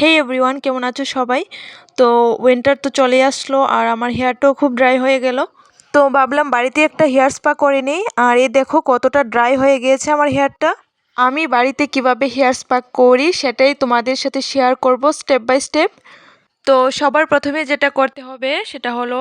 হে everyone, কেমন আছো সবাই? তো উইন্টার তো চলে আসলো আর আমার হেয়ারটাও খুব ড্রাই হয়ে গেল। তো ভাবলাম বাড়িতে একটা হেয়ার স্পা করে নিই। আর এই দেখো কতটা ড্রাই হয়ে গিয়েছে আমার হেয়ারটা। আমি বাড়িতে কিভাবে হেয়ার স্পা করি সেটাই তোমাদের সাথে শেয়ার করব স্টেপ বাই স্টেপ। তো সবার প্রথমে যেটা করতে হবে সেটা হলো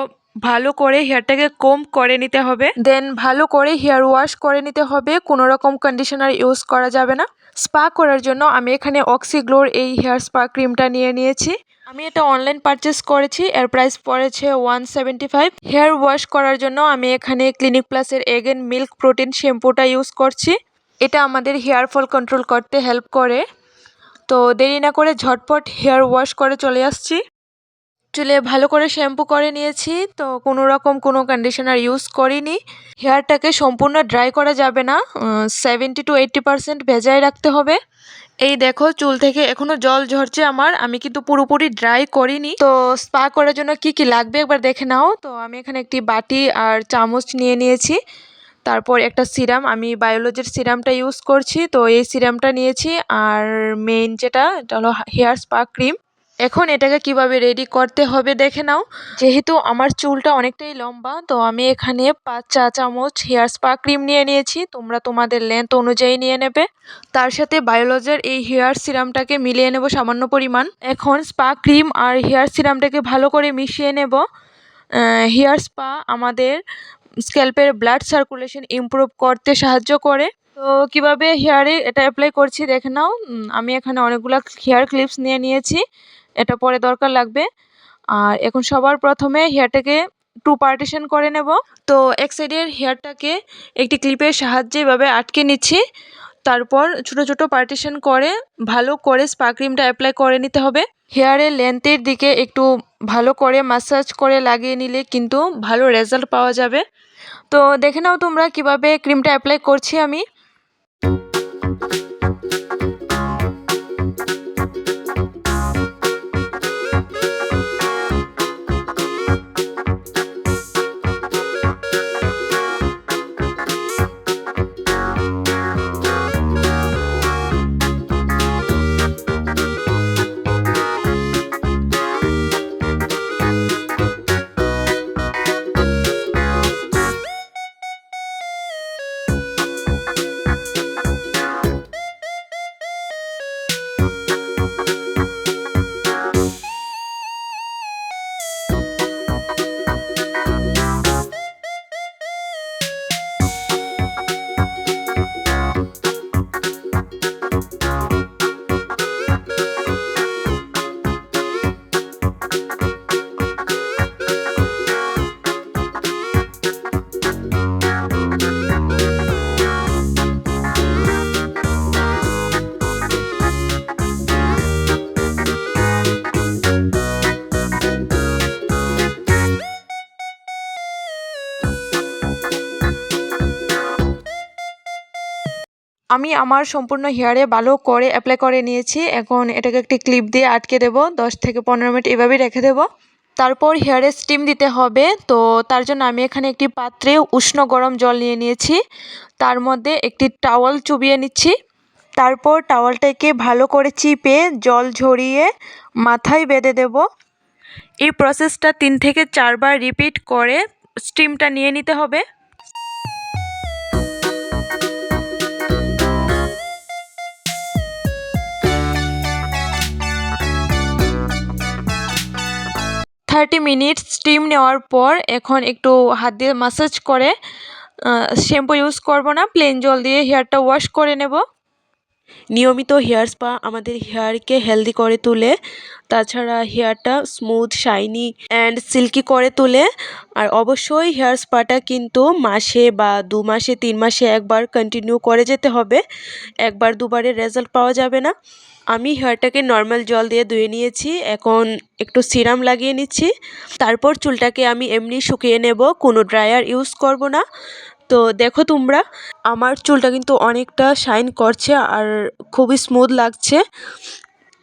ভালো করে হেয়ারটাকে কোম করে নিতে হবে, দেন ভালো করে হেয়ার ওয়াশ করে নিতে হবে। কোনো রকম কন্ডিশনার ইউজ করা যাবে না। স্পা করার জন্য আমি এখানে অক্সিগ্লোর এই হেয়ার স্পা ক্রিমটা নিয়ে নিয়েছি। আমি এটা অনলাইন পারচেস করেছি, এর প্রাইস পড়েছে 175। হেয়ার ওয়াশ করার জন্য আমি এখানে ক্লিনিক প্লাসের এগ এন্ড মিল্ক প্রোটিন শ্যাম্পুটা ইউজ করছি। এটা আমাদের হেয়ার ফল কন্ট্রোল করতে হেল্প করে। তো দেরি না করে ঝটপট হেয়ার ওয়াশ করে চলে আসছি। চুলে ভালো করে শ্যাম্পু করে নিয়েছি। তো কোনো কন্ডিশনার ইউজ করিনি। হেয়ারটাকে সম্পূর্ণ ড্রাই করা যাবে না, 70 to 80% ভেজায় রাখতে হবে। এই দেখো চুল থেকে এখনো জল ঝরছে আমার, আমি কিন্তু পুরোপুরি ড্রাই করিনি। তো স্পা করার জন্য কি কি লাগবে একবার দেখে নাও। তো আমি এখানে একটি বাটি আর চামচ নিয়ে নিয়েছি। তারপর একটা সিরাম, আমি বায়োলজির সিরামটা ইউজ করছি। তো এই সিরামটা নিয়েছি। আর মেইন এটা হলো হেয়ার স্পা ক্রিম। এখন এটাকে কিভাবে রেডি করতে হবে দেখে নাও। যেহেতু আমার চুলটা অনেকটাই লম্বা, তো আমি এখানে 5 চা চামচ হেয়ার স্পা ক্রিম নিয়ে নিয়েছি। তোমরা তোমাদের লেন্থ অনুযায়ী নিয়ে নেবে। তার সাথে বায়োলজির এই হেয়ার সিরামটাকে মিলিয়ে নেব সামান্য পরিমাণ। এখন স্পা ক্রিম আর হেয়ার সিরামটাকে ভালো করে মিশিয়ে নেব। হেয়ার স্পা আমাদের স্ক্যাল্পের ব্লাড সার্কুলেশন ইমপ্রুভ করতে সাহায্য করে। তো কিভাবে হেয়ারে এটা অ্যাপ্লাই করছি দেখে নাও। আমি এখানে অনেকগুলো হেয়ার ক্লিপস নিয়ে নিয়েছি, এটা পরে দরকার লাগবে। আর এখন সবার প্রথমে হেয়ারটাকে 2 পার্টিশন করে নেব। তো এক সাইডের হেয়ারটাকে একটি ক্লিপের সাহায্যে এভাবে আটকে নিচ্ছি। তারপর ছোট ছোট পার্টিশন করে ভালো করে স্পা ক্রিমটা অ্যাপ্লাই করে নিতে হবে। হেয়ারের লেন্থের দিকে একটু ভালো করে ম্যাসাজ করে লাগিয়ে নিলে কিন্তু ভালো রেজাল্ট পাওয়া যাবে। তো দেখে নাও তোমরা কিভাবে ক্রিমটা অ্যাপ্লাই করছি আমি। আমি আমার সম্পূর্ণ হেয়ারে ভালো করে অ্যাপ্লাই করে নিয়েছি। এখন এটাকে একটি ক্লিপ দিয়ে আটকে দেব, 10 থেকে 15 মিনিট এভাবেই রেখে দেব। তারপর হেয়ারে স্টিম দিতে হবে। তো তার জন্য আমি এখানে একটি পাত্রে উষ্ণ গরম জল নিয়ে নিয়েছি, তার মধ্যে একটি টাওয়াল চুবিয়ে নিচ্ছি। তারপর টাওয়ালটাকে ভালো করে চিপে জল ঝরিয়ে মাথায় বেঁধে দেব। এই প্রসেসটা 3 থেকে 4 বার রিপিট করে স্টিমটা নিয়ে নিতে হবে। থার্টি মিনিটস স্টিম নেওয়ার পর এখন একটু হাত দিয়ে ম্যাসাজ করে, শ্যাম্পু ইউজ করব না, প্লেন জল দিয়ে হেয়ারটা ওয়াশ করে নেব। নিয়মিত হেয়ার স্পা আমাদের হেয়ারকে হেলদি করে তোলে, তাছাড়া হেয়ারটা স্মুথ, শাইনি অ্যান্ড সিল্কি করে তোলে। আর অবশ্যই হেয়ার স্পাটা কিন্তু মাসে বা 2 মাসে 3 মাসে একবার কন্টিনিউ করে যেতে হবে। একবার দুবারের রেজাল্ট পাওয়া যাবে না। আমি হেয়ারটাকে নর্মাল জল দিয়ে ধুয়ে নিয়েছি, এখন একটু সিরাম লাগিয়ে নিচ্ছি। তারপর চুলটাকে আমি এমনি শুকিয়ে নেব, কোনো ড্রায়ার ইউজ করব না। তো দেখো তোমরা, আমার চুলটা কিন্তু অনেকটা শাইন করছে আর খুবই স্মুথ লাগছে।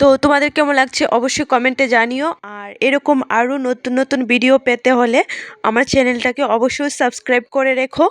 তো তোমাদের কেমন লাগছে অবশ্যই কমেন্টে জানিও। আর এরকম আরও নতুন নতুন ভিডিও পেতে হলে আমার চ্যানেলটাকে অবশ্যই সাবস্ক্রাইব করে রেখো।